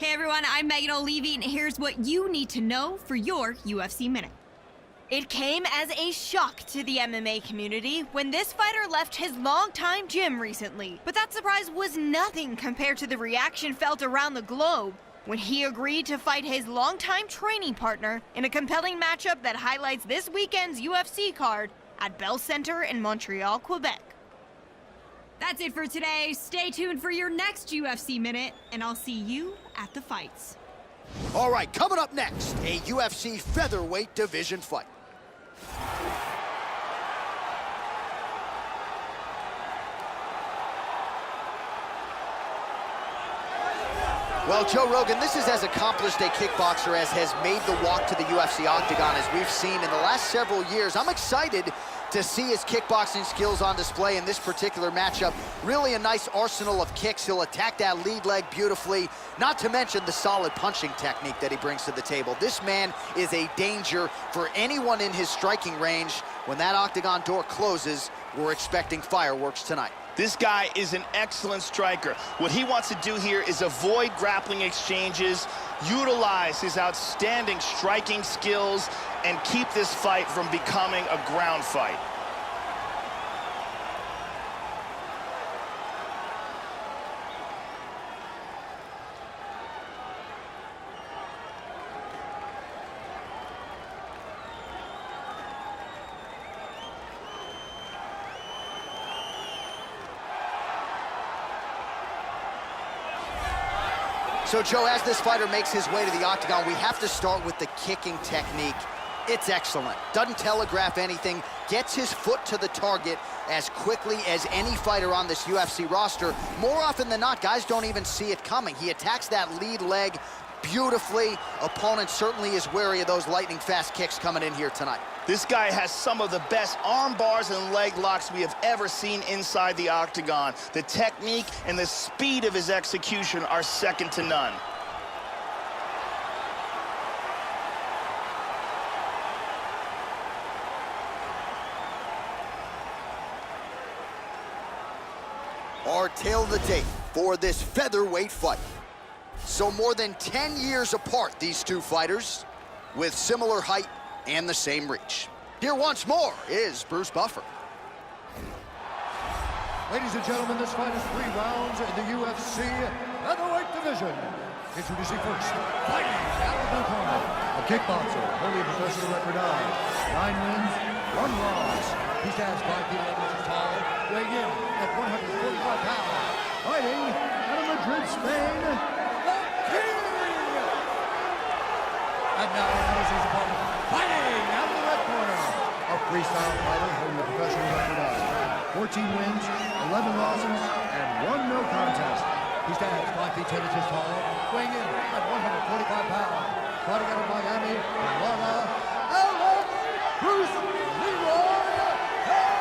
Hey everyone, I'm Megan O'Leary, and here's what you need to know for your UFC Minute. It came as a shock to the MMA community when this fighter left his longtime gym recently. But that surprise was nothing compared to the reaction felt around the globe when he agreed to fight his longtime training partner in a compelling matchup that highlights this weekend's UFC card at Bell Center in Montreal, Quebec. That's it for today. Stay tuned for your next UFC Minute, and I'll see you at the fights. All right, coming up next, a UFC featherweight division fight. Well, Joe Rogan, this is as accomplished a kickboxer as has made the walk to the UFC octagon as we've seen in the last several years. I'm excited to see his kickboxing skills on display in this particular matchup. Really a nice arsenal of kicks. He'll attack that lead leg beautifully, not to mention the solid punching technique that he brings to the table. This man is a danger for anyone in his striking range. When that octagon door closes, we're expecting fireworks tonight. This guy is an excellent striker. What he wants to do here is avoid grappling exchanges, utilize his outstanding striking skills, and keep this fight from becoming a ground fight. So, Joe, as this fighter makes his way to the octagon, we have to start with the kicking technique. It's excellent. Doesn't telegraph anything. Gets his foot to the target as quickly as any fighter on this UFC roster. More often than not, guys don't even see it coming. He attacks that lead leg beautifully. Opponent certainly is wary of those lightning-fast kicks coming in here tonight. This guy has some of the best arm bars and leg locks we have ever seen inside the octagon. The technique and the speed of his execution are second to none. Our tale of the tape for this featherweight fight. So more than 10 years apart, these two fighters, with similar height and the same reach. Here once more is Bruce Buffer. Ladies and gentlemen, this fight is 3 rounds in the UFC featherweight division. Introducing first, fighting out of the corner, a kickboxer, holding a professional record of 9 wins, 1 loss. He stands 5 feet 11 inches tall, weighing in at 145 pounds. Fighting out of Madrid, Spain, the King! And now introducing his opponent, fighting out of the red corner, a freestyle fighter holding a professional record of 14 wins, 11 losses, and 1 no contest. He stands 5 feet 10 inches tall, weighing in at 145 pounds. Fighting out of Miami, Florida, Alex Bruce Leroy Caceres.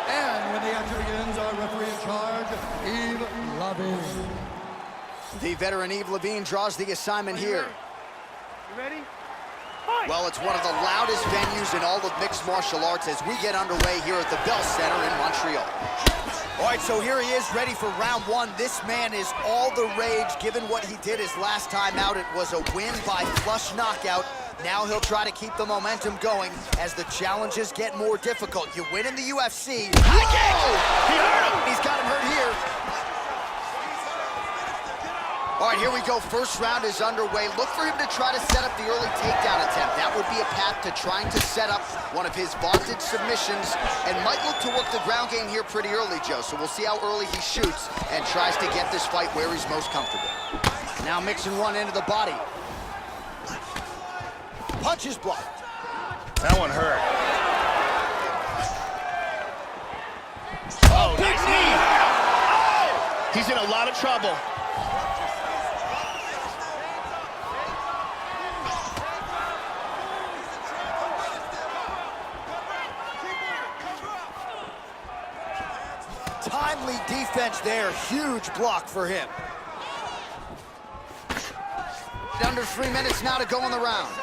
And when the action begins, our referee in charge, Yves Levine. The veteran Yves Levine draws the assignment here. You ready? Well, it's one of the loudest venues in all of mixed martial arts as we get underway here at the Bell Center in Montreal. All right, so here he is, ready for round 1. This man is all the rage, given what he did his last time out. It was a win by flush knockout. Now he'll try to keep the momentum going as the challenges get more difficult. You win in the UFC. He hurt him! He's got him hurt here. All right, here we go. First round is underway. Look for him to try to set up the early takedown attempt. That would be a path to trying to set up one of his vaunted submissions and might look to work the ground game here pretty early, Joe. So we'll see how early he shoots and tries to get this fight where he's most comfortable. Now mixing one into the body. Punches blocked. That one hurt. Oh, nice knee! Oh! He's in a lot of trouble. Timely defense there, huge block for him. Under 3 minutes now to go in the round.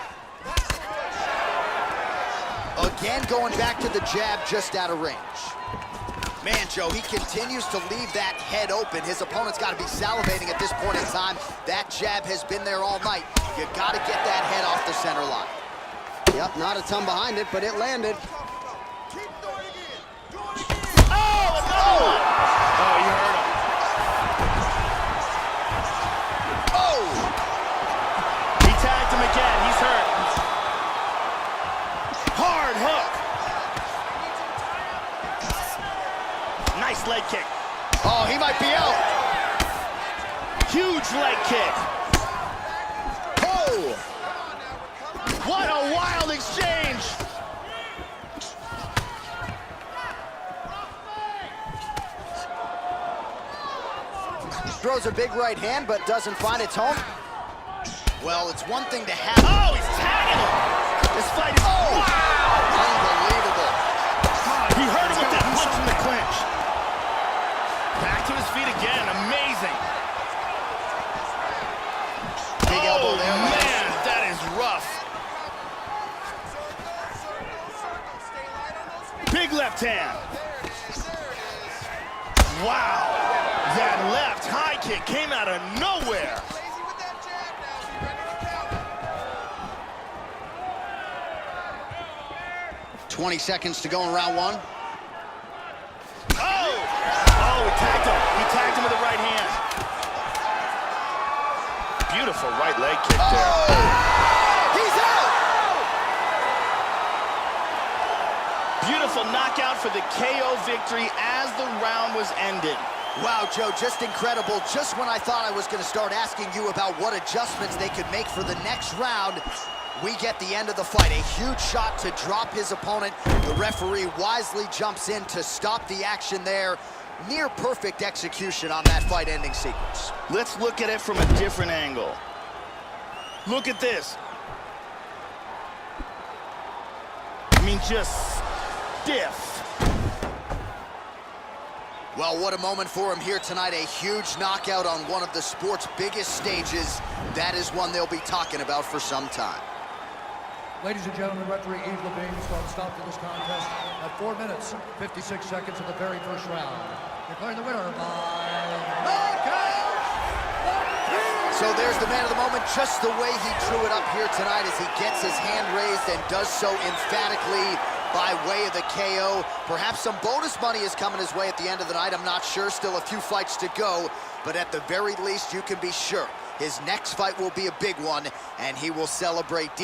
Again, going back to the jab just out of range. Man, Joe, he continues to leave that head open. His opponent's got to be salivating at this point in time. That jab has been there all night. You got to get that head off the center line. Yep, not a ton behind it, but it landed. Oh, another one! Oh, you heard him. Oh! He tagged him again. He's hurt. Hard hook. Nice leg kick. Oh, he might be out. Huge leg kick. Oh! What a wild exchange. Throws a big right hand, but doesn't find its home. Well, it's one thing to have... Oh, he's tagging him. This fight is... Oh! Wow! Unbelievable. He hurt him with that punch in the clinch. Back to his feet again. Amazing. Big elbow there. Man, that is rough. Big left hand. Wow. That left high kick came out of nowhere. 20 seconds to go in round one. Oh! Oh, he tagged him. He tagged him with the right hand. Beautiful right leg kick there. Oh! He's out! Beautiful knockout for the KO victory as the round was ended. Wow, Joe, just incredible. Just when I thought I was going to start asking you about what adjustments they could make for the next round, we get the end of the fight. A huge shot to drop his opponent. The referee wisely jumps in to stop the action there. Near perfect execution on that fight-ending sequence. Let's look at it from a different angle. Look at this. I mean, just stiff. Well, what a moment for him here tonight. A huge knockout on one of the sport's biggest stages. That is one they'll be talking about for some time. Ladies and gentlemen, referee Yves Levine has called stop to this contest at 4 minutes, 56 seconds of the very first round. Declaring the winner by knockout. So there's the man of the moment, just the way he drew it up here tonight as he gets his hand raised and does so emphatically by way of the KO. Perhaps some bonus money is coming his way at the end of the night. I'm not sure. Still a few fights to go. But at the very least, you can be sure his next fight will be a big one, and he will celebrate deep.